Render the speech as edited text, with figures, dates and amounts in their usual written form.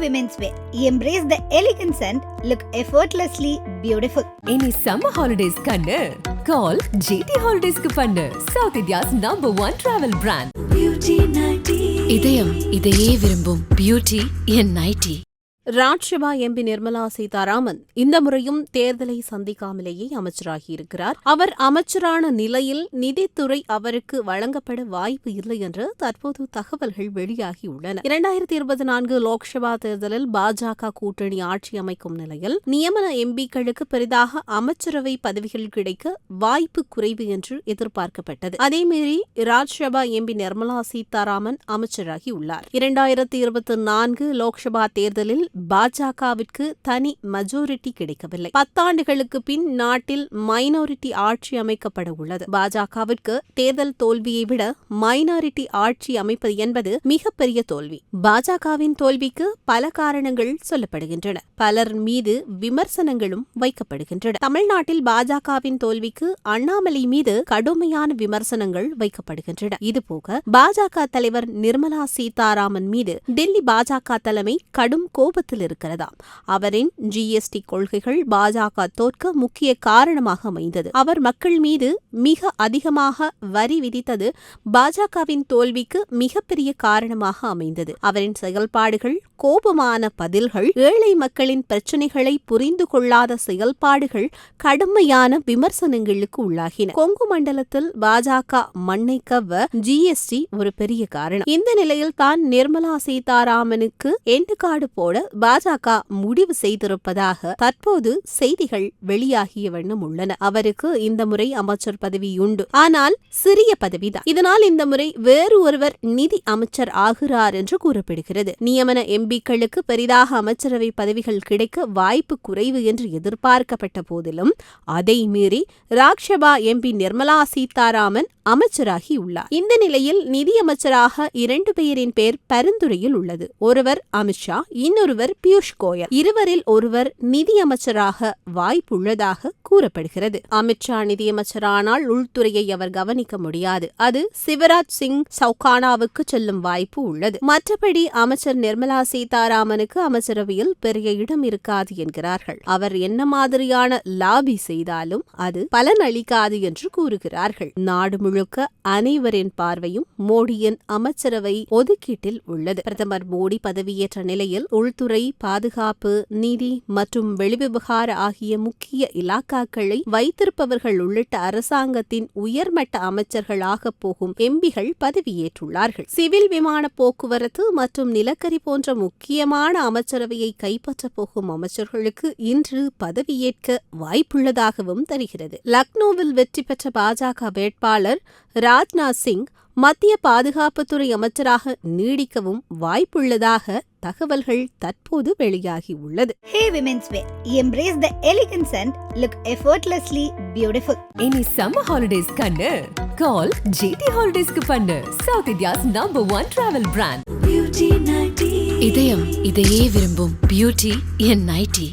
Women's Wear. Embrace the elegance and look effortlessly beautiful. Any summer holidays kannu call GT Holidays ku pannu. South India's #1 travel brand. Beauty 90. இதயம் இதையே விரும்பும் beauty என் 90. Rajya Sabha MP Nirmala Sitharaman இந்த முறையும் தேர்தலை சந்திக்காமலேயே அமைச்சராகியிருக்கிறார். அவர் அமைச்சரான நிலையில் நிதித்துறை அவருக்கு வழங்கப்பட வாய்ப்பு இல்லை என்று தற்போது தகவல்கள் வெளியாகியுள்ளன. 2024 லோக்சபா தேர்தலில் பாஜக கூட்டணி ஆட்சி அமைக்கும் நிலையில் நியமன எம்பிக்களுக்கு பெரிதாக அமைச்சரவை பதவிகள் கிடைக்க வாய்ப்பு குறைவு என்று எதிர்பார்க்கப்பட்டது. அதேமீறி ராஜ்யசபா எம்பி நிர்மலா சீதாராமன் அமைச்சராகியுள்ளார். 2024 லோக்சபா தேர்தலில் பாஜகவிற்கு தனி மெஜாரிட்டி கிடைக்கவில்லை. 10 ஆண்டுகளுக்கு பின் நாட்டில் மைனாரிட்டி ஆட்சி அமைக்கப்பட உள்ளது. பாஜகவிற்கு தேர்தல் தோல்வியை விட மைனாரிட்டி ஆட்சி அமைப்பது என்பது மிகப்பெரிய தோல்வி. பாஜகவின் தோல்விக்கு பல காரணங்கள் சொல்லப்படுகின்றன. பலர் மீது விமர்சனங்களும் வைக்கப்படுகின்றன. தமிழ்நாட்டில் பாஜகவின் தோல்விக்கு அண்ணாமலை மீது கடுமையான விமர்சனங்கள் வைக்கப்படுகின்றன. இதுபோக பாஜக தலைவர் நிர்மலா சீதாராமன் மீது டெல்லி பாஜக தலைமை கடும் கோபத்தில் இருக்கிறதாம். அவரின் ஜிஎஸ்டி கொள்கைகள் பாஜக தோற்க முக்கிய காரணமாக அமைந்தது. அவர் மக்கள் மீது மிக அதிகமாக வரி விதித்தது பாஜகவின் தோல்விக்கு மிகப்பெரிய காரணமாக அமைந்தது. அவரின் செயல்பாடுகள், கோபமான பதில்கள், ஏழை மக்களின் பிரச்சினைகளை புரிந்து கொள்ளாத செயல்பாடுகள் கடுமையான விமர்சனங்களுக்கு உள்ளாகின. கொங்கு மண்டலத்தில் பாஜக மண்ணை கவ்வ ஜிஎஸ்டி ஒரு பெரிய காரணம். இந்த நிலையில் தான் நிர்மலா சீதாராமனுக்கு எண்டு கார்டு போட பாஜக முடிவு செய்திருப்பதாக தற்போது செய்திகள் வெளியாகிய வண்ணம் உள்ளன. அவருக்கு இந்த முறை அமைச்சர் பதவி உண்டு, ஆனால் சிறிய பதவிதான். இதனால் இந்த முறை வேறு ஒருவர் நிதி அமைச்சர் ஆகிறார் என்று கூறப்படுகிறது. நியமன எம்பிக்களுக்கு பெரிதாக அமைச்சரவை பதவிகள் கிடைக்க வாய்ப்பு குறைவு என்று எதிர்பார்க்கப்பட்ட போதிலும் அதை மீறி ராஜ்யசபா எம்பி நிர்மலா சீதாராமன் அமைச்சராகியுள்ளார். இந்த நிலையில் நிதியமைச்சராக 2 பேரின் பெயர் பரிந்துரையில் உள்ளது. ஒருவர் அமித்ஷா, இன்னொருவர் பியூஷ் கோயல். இருவரில் ஒருவர் நிதியமைச்சராக வாய்ப்புள்ளதாக கூறப்படுகிறது. அமித்ஷா நிதியமைச்சரானால் உள்துறையை அவர் கவனிக்க முடியாது. அது சிவராஜ் சிங் சௌகானாவுக்கு செல்லும் வாய்ப்பு உள்ளது. மற்றபடி அமைச்சர் நிர்மலா சீதாராமனுக்கு அமைச்சரவையில் பெரிய இடம் இருக்காது என்கிறார்கள். அவர் என்ன மாதிரியான லாபி செய்தாலும் அது பலனளிக்காது என்று கூறுகிறார்கள். நாடு முழுக்க அனைவரின் பார்வையும் மோடியின் அமைச்சரவை ஒதுக்கீட்டில் உள்ளது. பிரதமர் மோடி பதவியேற்ற நிலையில் உள்துறை, பாதுகாப்பு, நிதி மற்றும் வெளிவிவகார ஆகிய முக்கிய இலாக்காக்களை வைத்திருப்பவர்கள் உள்ளிட்ட அரசாங்கத்தின் உயர்மட்ட அமைச்சர்களாக போகும் எம்பிகள் பதவியேற்றுள்ளார்கள். சிவில் விமான போக்குவரத்து மற்றும் நிலக்கரி போன்ற முக்கியமான அமைச்சரவையை கைப்பற்றப் போகும் அமைச்சர்களுக்கு இன்று பதவியேற்க வாய்ப்புள்ளதாகவும் தெரிகிறது. லக்னோவில் வெற்றி பெற்ற பாஜக வேட்பாளர் ராஜ்நாத் சிங் மத்திய பாதுகாப்புத்துறை அமைச்சராக நீடிக்கவும் வாய்ப்புள்ளதாக தகவல்கள் தற்போது வெளியாகி உள்ளது. Hey Women's Wear. Embrace the elegance and look effortlessly beautiful. Any summer holidays kannu call GT Holidays ku pannu. South India's #1 travel brand. Beauty 90. இதயம் இதையே விரும்பும் பியூட்டி என் 90.